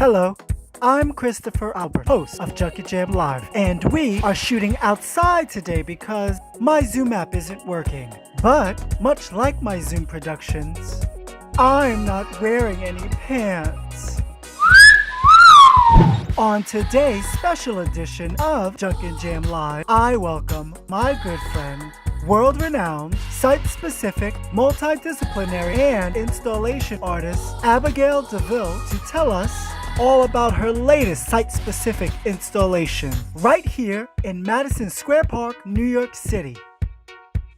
Hello, I'm Christopher Albert, host of Junkie Jam Live, and we are shooting outside today because my Zoom app isn't working. But, much like my Zoom productions, I'm not wearing any pants. On today's special edition of Junkie Jam Live, I welcome my good friend, world-renowned, site-specific, multidisciplinary, and installation artist Abigail DeVille to tell us all about her latest site-specific installation right here in Madison Square Park, New York City.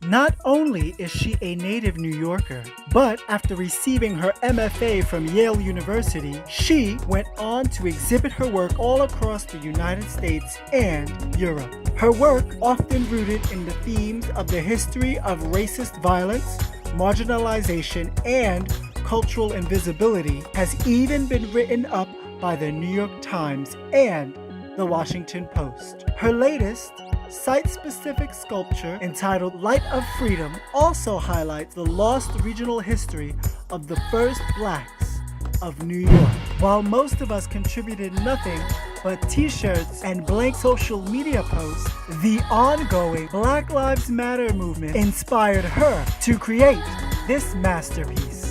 Not only is she a native New Yorker, but after receiving her MFA from Yale University, she went on to exhibit her work all across the United States and Europe. Her work, often rooted in the themes of the history of racist violence, marginalization, and cultural invisibility, has even been written up by the New York Times and the Washington Post. Her latest, site-specific sculpture entitled Light of Freedom also highlights the lost regional history of the first blacks of New York. While most of us contributed nothing but t-shirts and blank social media posts, the ongoing Black Lives Matter movement inspired her to create this masterpiece.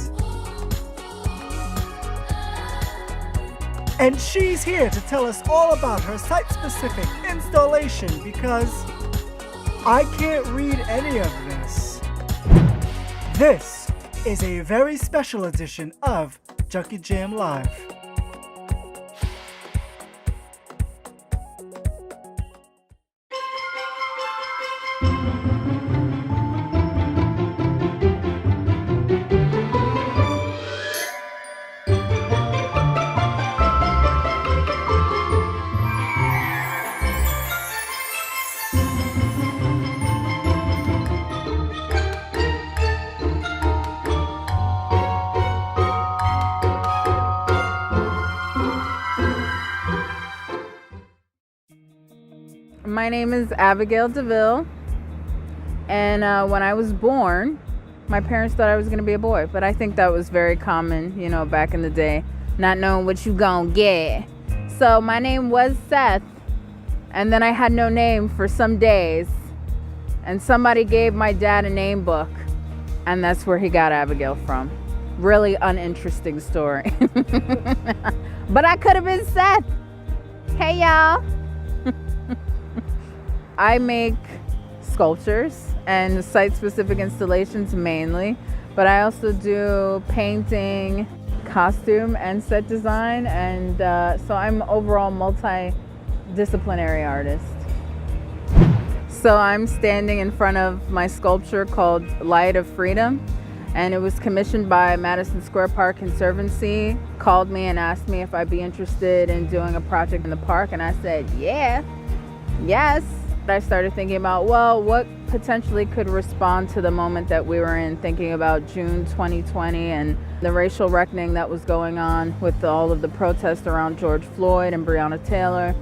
And she's here to tell us all about her site-specific installation because I can't read any of this. This is a very special edition of Junkie Jam Live. My name is Abigail DeVille, and when I was born, my parents thought I was going to be a boy, but I think that was very common, back in the day, not knowing what you gonna get. So my name was Seth, and then I had no name for some days, and somebody gave my dad a name book, and that's where he got Abigail from. Really uninteresting story. But I could have been Seth. Hey, y'all. I make sculptures and site-specific installations mainly, but I also do painting, costume, and set design, and so I'm overall multi-disciplinary artist. So I'm standing in front of my sculpture called Light of Freedom, and it was commissioned by Madison Square Park Conservancy, called me and asked me if I'd be interested in doing a project in the park, and I said, yes. I started thinking about, what potentially could respond to the moment that we were in, thinking about June 2020 and the racial reckoning that was going on with all of the protests around George Floyd and Breonna Taylor.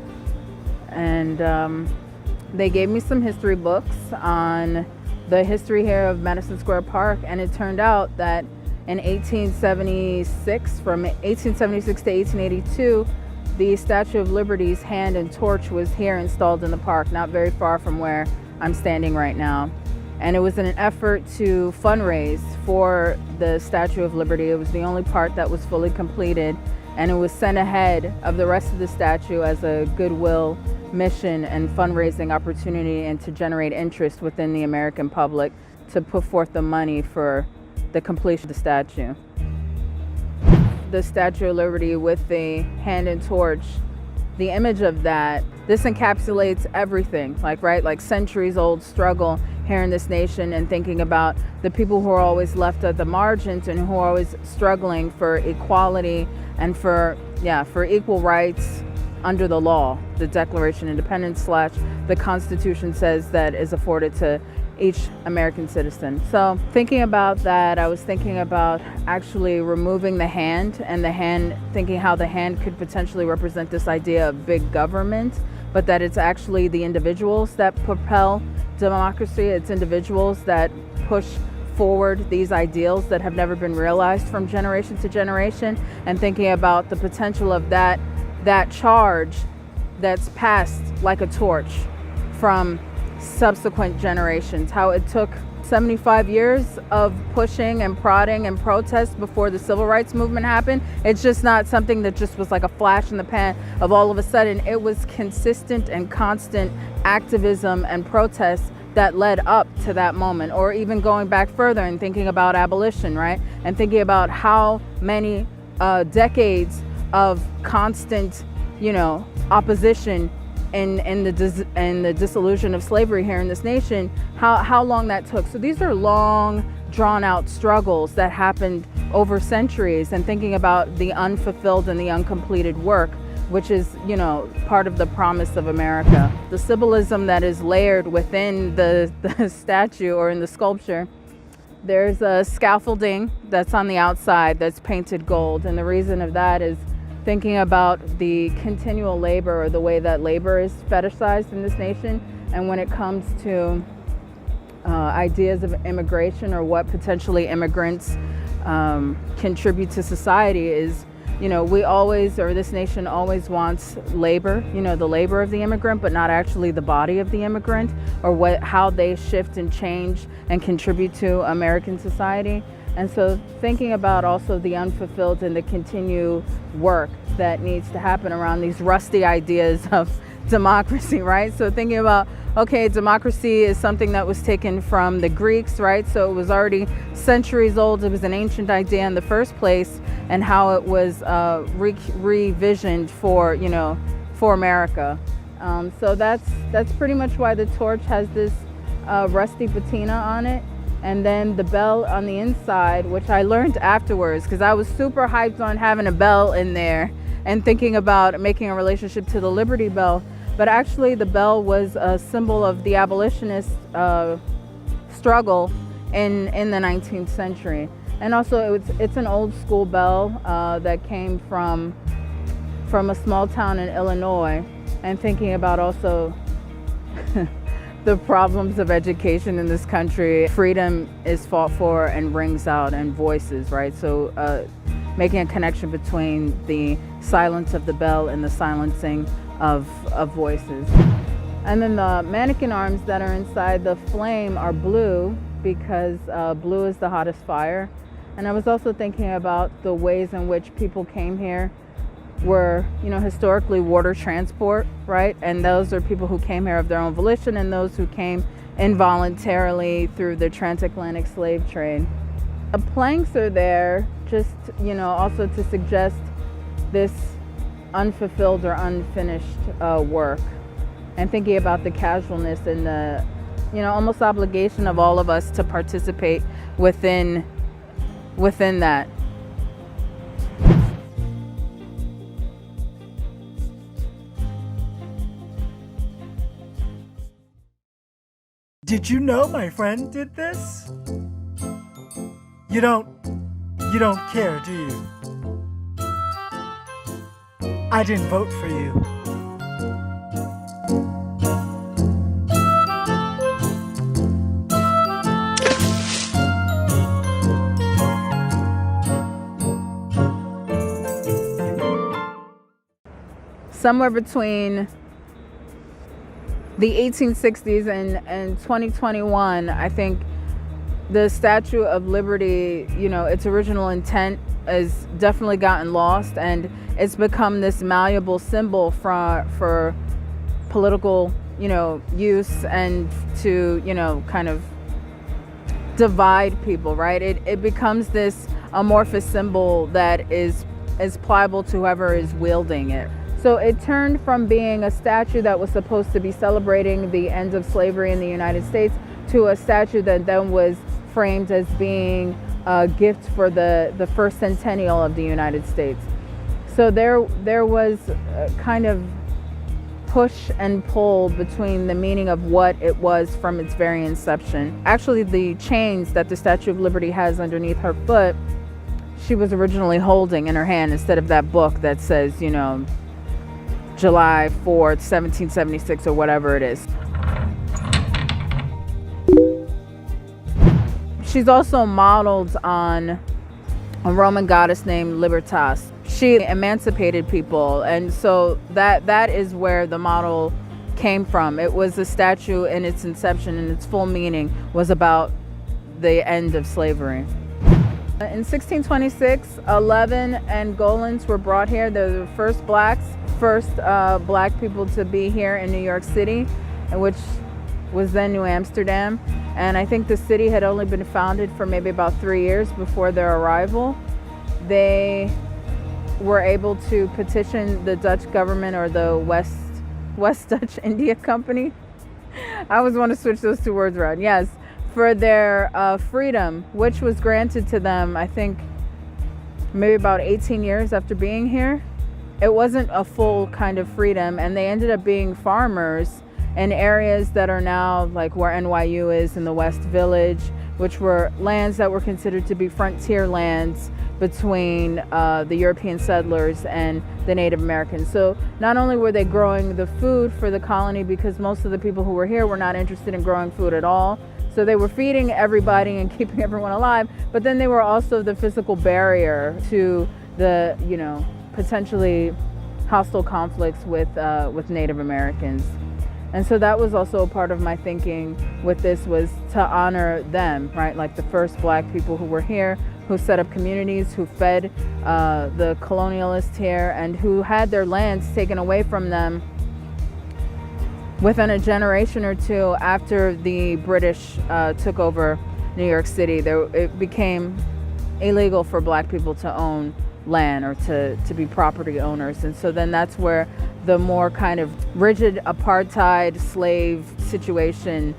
And they gave me some history books on the history here of Madison Square Park, and it turned out that in 1876, from 1876 to 1882, the Statue of Liberty's hand and torch was here installed in the park, not very far from where I'm standing right now. And it was in an effort to fundraise for the Statue of Liberty. It was the only part that was fully completed, and it was sent ahead of the rest of the statue as a goodwill mission and fundraising opportunity, and to generate interest within the American public to put forth the money for the completion of the statue. The Statue of Liberty with the hand and torch, the image of that, this encapsulates everything, like centuries old struggle here in this nation, and thinking about the people who are always left at the margins and who are always struggling for equality and for equal rights under the law. The Declaration of Independence / the Constitution says that is afforded to each American citizen. So thinking about that, I was thinking about actually removing the hand, and the hand, thinking how the hand could potentially represent this idea of big government, but that it's actually the individuals that propel democracy. It's individuals that push forward these ideals that have never been realized from generation to generation, and thinking about the potential of that charge that's passed like a torch from subsequent generations. How it took 75 years of pushing and prodding and protest before the civil rights movement happened. It's just not something that just was like a flash in the pan of all of a sudden. It was consistent and constant activism and protests that led up to that moment. Or even going back further and thinking about abolition, right? And thinking about how many decades of constant, opposition and the dissolution of slavery here in this nation, how long that took. So these are long, drawn out struggles that happened over centuries, and thinking about the unfulfilled and the uncompleted work, which is, part of the promise of America. The symbolism that is layered within the statue or in the sculpture, there's a scaffolding that's on the outside that's painted gold. And the reason of that is thinking about the continual labor, or the way that labor is fetishized in this nation. And when it comes to ideas of immigration, or what potentially immigrants contribute to society, is, we always, or this nation always wants labor, the labor of the immigrant, but not actually the body of the immigrant, or how they shift and change and contribute to American society. And so thinking about also the unfulfilled and the continued work that needs to happen around these rusty ideas of democracy, right? So thinking about, okay, democracy is something that was taken from the Greeks, right? So it was already centuries old. It was an ancient idea in the first place, and how it was revisioned for, for America. So that's pretty much why the torch has this rusty patina on it. And then the bell on the inside, which I learned afterwards, because I was super hyped on having a bell in there and thinking about making a relationship to the Liberty Bell. But actually the bell was a symbol of the abolitionist struggle in the 19th century. And also it's an old school bell that came from a small town in Illinois, and thinking about also the problems of education in this country. Freedom is fought for and rings out, and voices, right? So making a connection between the silence of the bell and the silencing of voices. And then the mannequin arms that are inside the flame are blue, because blue is the hottest fire. And I was also thinking about the ways in which people came here were, historically water transport, right? And those are people who came here of their own volition, and those who came involuntarily through the transatlantic slave trade. The planks are there just, also to suggest this unfulfilled or unfinished work, and thinking about the casualness and the, almost obligation of all of us to participate within that. Did you know my friend did this? You don't care, do you? I didn't vote for you. Somewhere between the 1860s and 2021, I think the Statue of Liberty, its original intent has definitely gotten lost, and it's become this malleable symbol for political, use, and to, kind of divide people, right? It becomes this amorphous symbol that is pliable to whoever is wielding it. So it turned from being a statue that was supposed to be celebrating the end of slavery in the United States to a statue that then was framed as being a gift for the first centennial of the United States. So there was a kind of push and pull between the meaning of what it was from its very inception. Actually, the chains that the Statue of Liberty has underneath her foot, she was originally holding in her hand, instead of that book that says, July 4th, 1776, or whatever it is. She's also modeled on a Roman goddess named Libertas. She emancipated people, and so that is where the model came from. It was a statue in its inception, and its full meaning was about the end of slavery. In 1626, 11 Angolans were brought here. They're the first black people to be here in New York City, which was then New Amsterdam. And I think the city had only been founded for maybe about 3 years before their arrival. They were able to petition the Dutch government, or the West Dutch India Company. I always want to switch those two words around. Yes, for their freedom, which was granted to them, I think, maybe about 18 years after being here. It wasn't a full kind of freedom, and they ended up being farmers in areas that are now like where NYU is in the West Village, which were lands that were considered to be frontier lands between the European settlers and the Native Americans. So not only were they growing the food for the colony, because most of the people who were here were not interested in growing food at all, so they were feeding everybody and keeping everyone alive, but then they were also the physical barrier to the, potentially hostile conflicts with Native Americans. And so that was also a part of my thinking with this, was to honor them, right? Like the first black people who were here, who set up communities, who fed the colonialists here, and who had their lands taken away from them within a generation or two after the British took over New York City. It became illegal for black people to own land or to be property owners. And so then that's where the more kind of rigid apartheid slave situation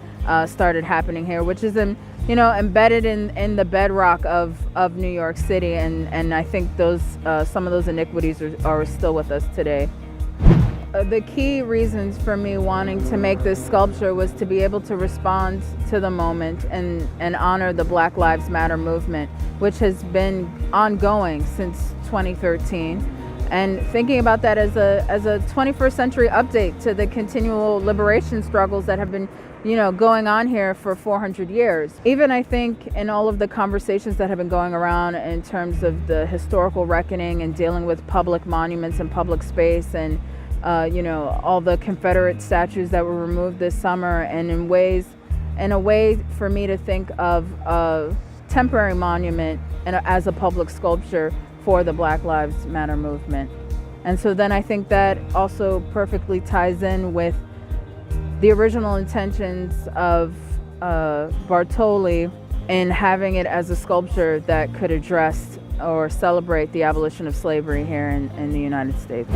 started happening here, which is embedded in the bedrock of New York City, and I think those some of those iniquities are still with us today. The key reasons for me wanting to make this sculpture was to be able to respond to the moment and honor the Black Lives Matter movement, which has been ongoing since 2013. And thinking about that as a 21st century update to the continual liberation struggles that have been going on here for 400 years. Even I think in all of the conversations that have been going around in terms of the historical reckoning and dealing with public monuments and public space, and all the Confederate statues that were removed this summer, and in a way for me to think of a temporary monument as a public sculpture for the Black Lives Matter movement. And so then I think that also perfectly ties in with the original intentions of Bartoli in having it as a sculpture that could address or celebrate the abolition of slavery here in the United States.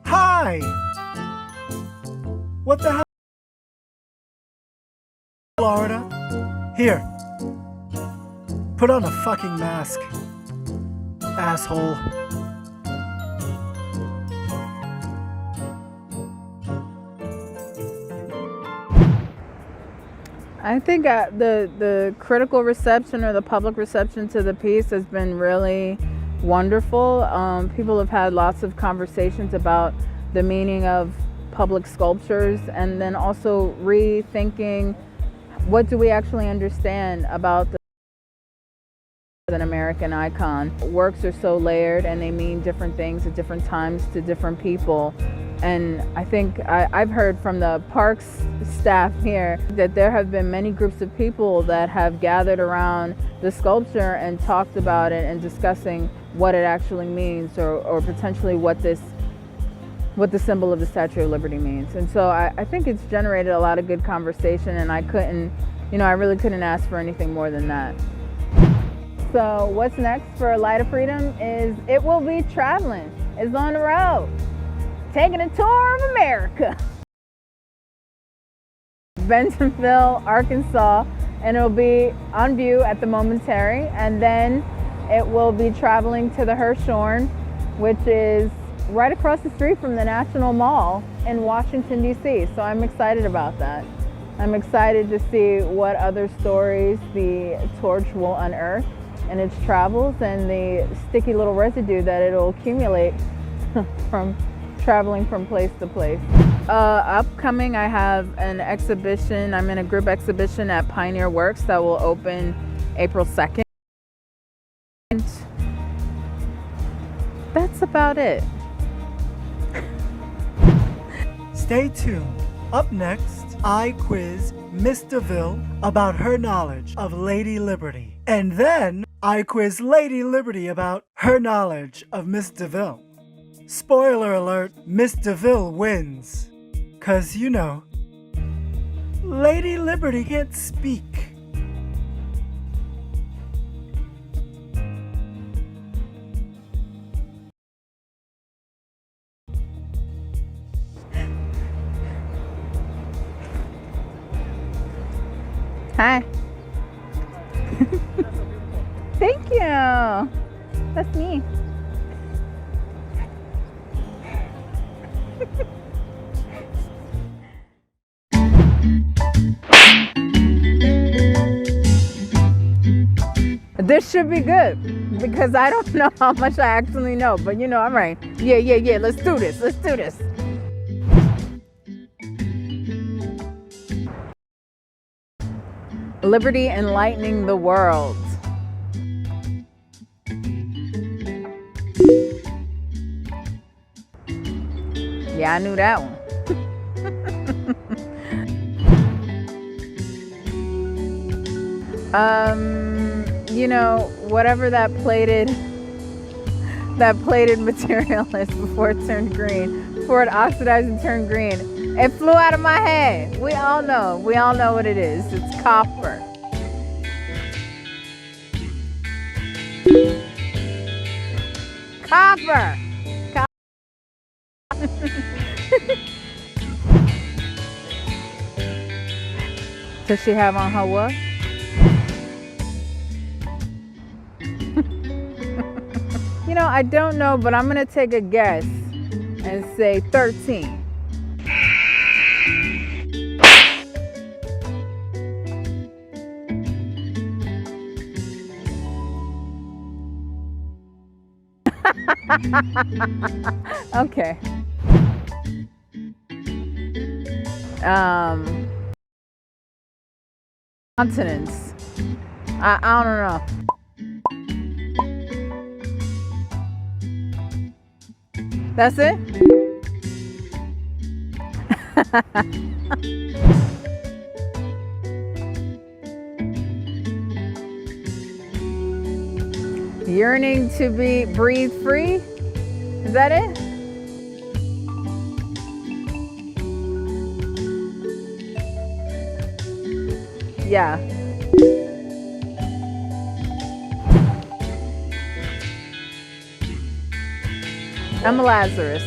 Hi! What the hell? Florida? Here. Put on a fucking mask. Asshole. I think the critical reception or the public reception to the piece has been really wonderful. People have had lots of conversations about the meaning of public sculptures, and then also rethinking what do we actually understand about an American icon. Works are so layered, and they mean different things at different times to different people. And I think I've heard from the parks staff here that there have been many groups of people that have gathered around the sculpture and talked about it and discussing what it actually means, or potentially what the symbol of the Statue of Liberty means. And so I think it's generated a lot of good conversation, and I really couldn't ask for anything more than that. So what's next for Light of Freedom is it will be traveling. It's on the road, taking a tour of America. Bentonville, Arkansas, and it'll be on view at the Momentary, and then it will be traveling to the Hirshhorn, which is right across the street from the National Mall in Washington, D.C. So I'm excited about that. I'm excited to see what other stories the torch will unearth. in its travels and the sticky little residue that it'll accumulate from traveling from place to place. Upcoming, I have an exhibition. I'm in a group exhibition at Pioneer Works that will open April 2nd. That's about it. Stay tuned. Up next, I quiz Miss DeVille about her knowledge of Lady Liberty. And then I quiz Lady Liberty about her knowledge of Miss DeVille. Spoiler alert, Miss DeVille wins. 'Cause you know, Lady Liberty can't speak. Hi. Thank you. That's me. This should be good because I don't know how much I actually know, but you know, I'm right. Yeah. Let's do this. Liberty enlightening the world. Yeah, I knew that one. You know, whatever that plated material is before it turned green, before it oxidized and turned green, it flew out of my head. We all know what it is. It's copper. Copper. Does she have on her what? You know, I don't know, but I'm gonna take a guess and say 13. Okay. Continents. I don't know. That's it? Yearning to be breathe free? Is that it? Yeah. I'm a Lazarus.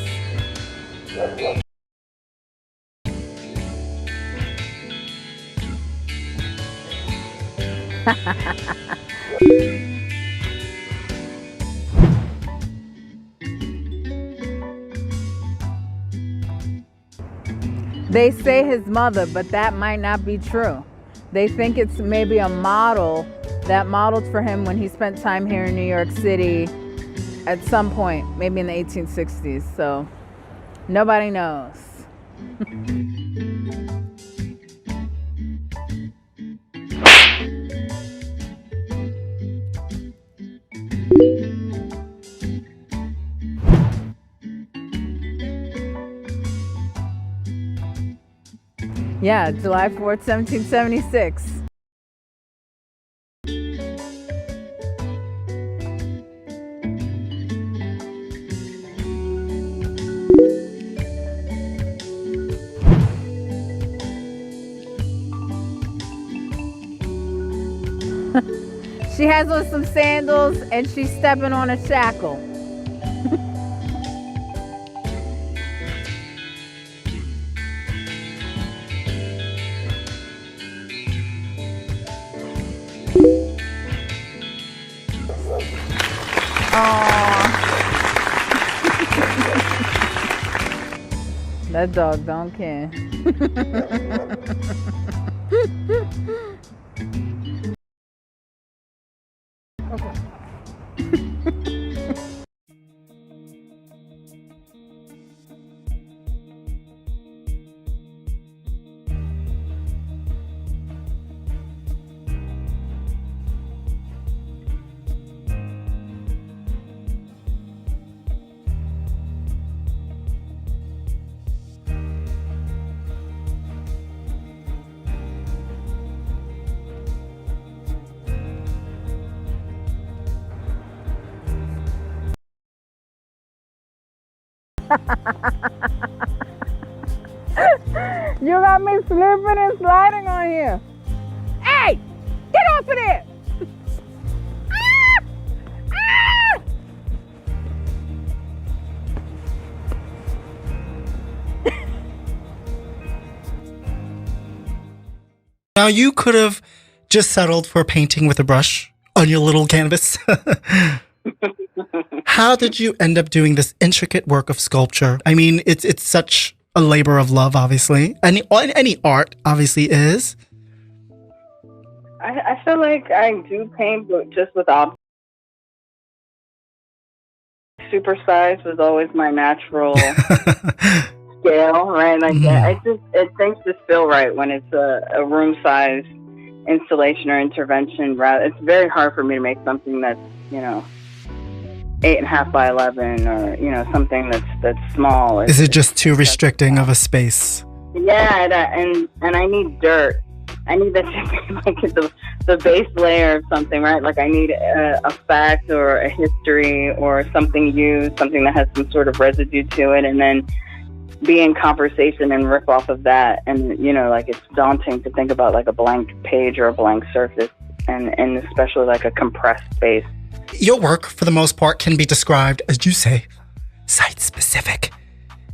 They say his mother, but that might not be true. They think it's maybe a model that modeled for him when he spent time here in New York City at some point, maybe in the 1860s. So nobody knows. Yeah, July 4th, 1776. She has on some sandals and she's stepping on a shackle. That dog don't care. Okay. You got me slipping and sliding on here. Hey, get off of there. Now, you could have just settled for painting with a brush on your little canvas. How did you end up doing this intricate work of sculpture? I mean, it's such a labor of love, obviously. Any art, obviously, is. I feel like I do paint, but just with objects. Supersize was always my natural scale, right? Like it things just feel right when it's a room size installation or intervention. Rather, it's very hard for me to make something that's 8.5 by 11, or something that's small. Is it just too restricting of a space? Yeah, and I need dirt. I need that to be like the base layer of something, right? Like I need a fact or a history or something used, something that has some sort of residue to it, and then be in conversation and riff off of that. And like it's daunting to think about like a blank page or a blank surface, and especially like a compressed space. Your work, for the most part, can be described, as you say, site-specific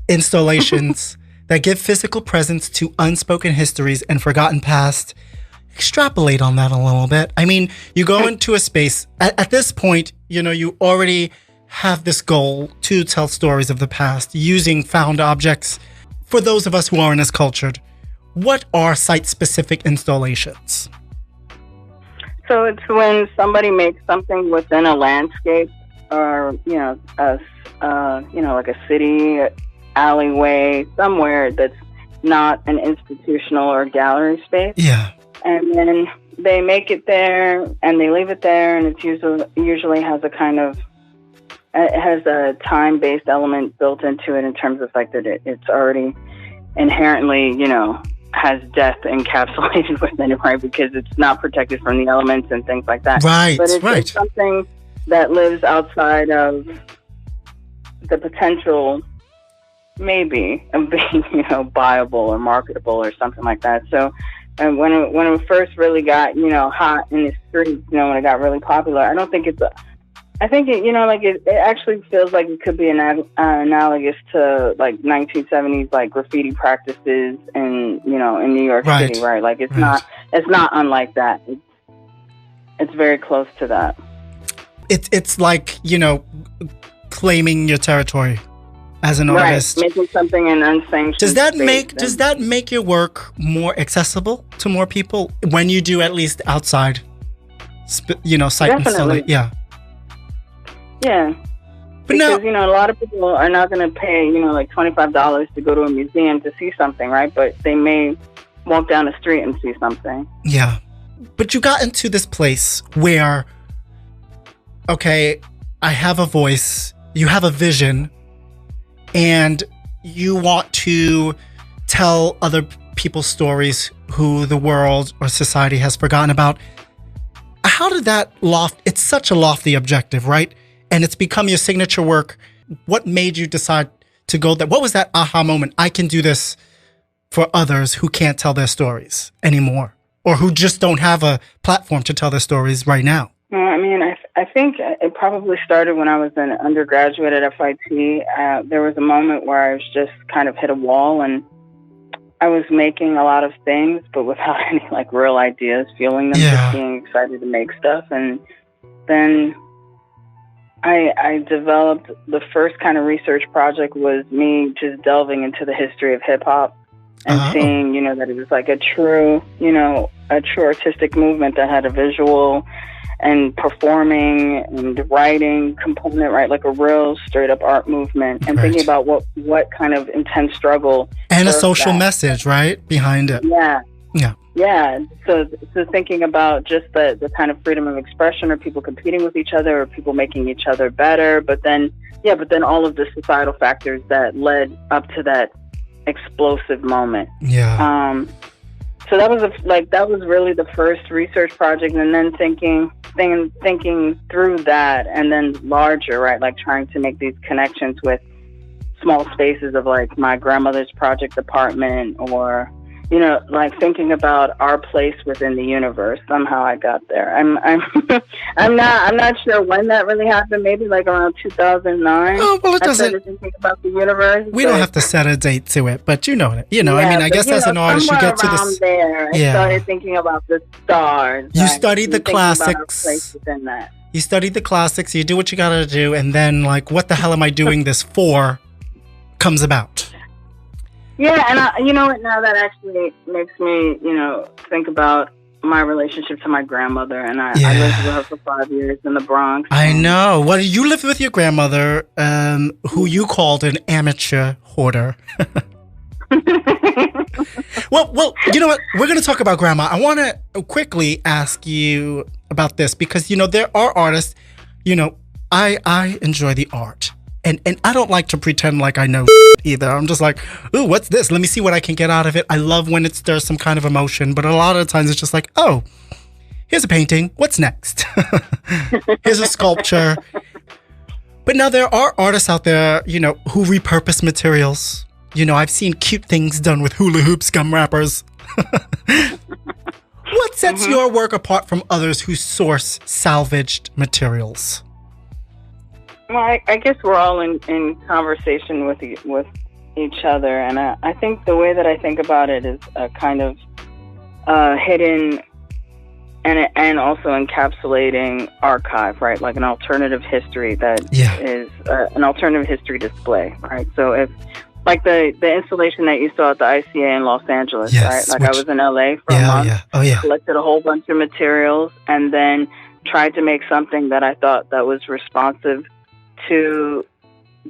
installations that give physical presence to unspoken histories and forgotten past. Extrapolate on that a little bit. I mean, you go into a space, at this point, you already have this goal to tell stories of the past using found objects. For those of us who aren't as cultured, what are site-specific installations? So it's when somebody makes something within a landscape, or like a city alleyway somewhere that's not an institutional or gallery space. Yeah. And then they make it there and they leave it there, and it's usually has a kind of time-based element built into it in terms of like that it's already inherently has death encapsulated within it, right? Because it's not protected from the elements and things like that. Right, but it's right. something that lives outside of the potential, maybe, of being, buyable or marketable or something like that. So, and when it first really got, hot in the streets, when it got really popular, I don't think I think it, it actually feels like it could be analogous to like 1970s like graffiti practices in New York City, right? Like it's not unlike that. It's very close to that. It's like claiming your territory as an artist, making something in unsanctioned. Does that make your work more accessible to more people when you do at least outside, site installation? Yeah. Yeah, because a lot of people are not going to pay like $25 to go to a museum to see something, right? But they may walk down the street and see something. Yeah, but you got into this place where, okay, I have a voice, you have a vision, and you want to tell other people's stories who the world or society has forgotten about. How did that it's such a lofty objective, right? And it's become your signature work. What made you decide to go there? What was that aha moment? I can do this for others who can't tell their stories anymore, or who just don't have a platform to tell their stories right now. I mean, I think it probably started when I was an undergraduate at FIT. There was a moment where I was just kind of hit a wall, and I was making a lot of things, but without any like real ideas, feeling them, just being excited to make stuff. And then I developed the first kind of research project was me just delving into the history of hip hop and seeing, that it was like a true artistic movement that had a visual and performing and writing component, right? Like a real straight up art movement, and thinking about what kind of intense struggle and a social message, right, behind it. Yeah. So thinking about just the kind of freedom of expression, or people competing with each other, or people making each other better, but then all of the societal factors that led up to that explosive moment. Yeah. So that was really the first research project, and then thinking through that, and then larger, right? Like trying to make these connections with small spaces of like my grandmother's project apartment, or like thinking about our place within the universe. Somehow I got there. I'm not sure when that really happened. Maybe like around 2009. Oh, well, it I doesn't. started thinking about the universe. We don't have to set a date to it, but you know it. I mean, I guess as an artist, you get to this. There, I started thinking about the stars. You studied the classics. Place within that. You studied the classics. You do what you gotta do, and then like, what the hell am I doing this for? Comes about. Yeah, and you know what? Now that actually makes me, think about my relationship to my grandmother, and I lived with her for 5 years in the Bronx. I know. Well, you lived with your grandmother, who you called an amateur hoarder. Well, you know what? We're going to talk about grandma. I want to quickly ask you about this because, there are artists, I enjoy the art. And I don't like to pretend like I know either. I'm just like, ooh, what's this? Let me see what I can get out of it. I love when it stirs some kind of emotion, but a lot of times it's just like, oh, here's a painting. What's next? Here's a sculpture. But now there are artists out there, who repurpose materials. I've seen cute things done with hula hoops, gum wrappers. What sets your work apart from others who source salvaged materials? Well, I guess we're all in conversation with each other, and I think the way that I think about it is a kind of hidden and also encapsulating archive, right? Like an alternative history that is an alternative history display, right? So if like the installation that you saw at the ICA in Los Angeles, right? Like I was in LA for a month, collected a whole bunch of materials, and then tried to make something that I thought that was responsive to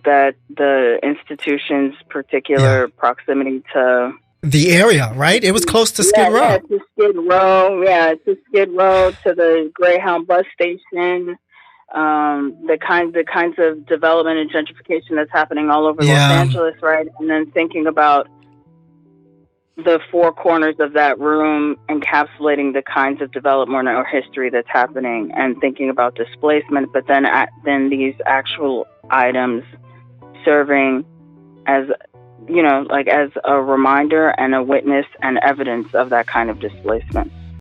the institution's particular proximity to the area, right? It was close to Skid Row. Yeah, to Skid Row. Yeah, to Skid Row, to the Greyhound bus station. The kinds of development and gentrification that's happening all over Los Angeles, right? And then thinking about the four corners of that room encapsulating the kinds of development or history that's happening, and thinking about displacement, but then these actual items serving as, like as a reminder and a witness and evidence of that kind of displacement.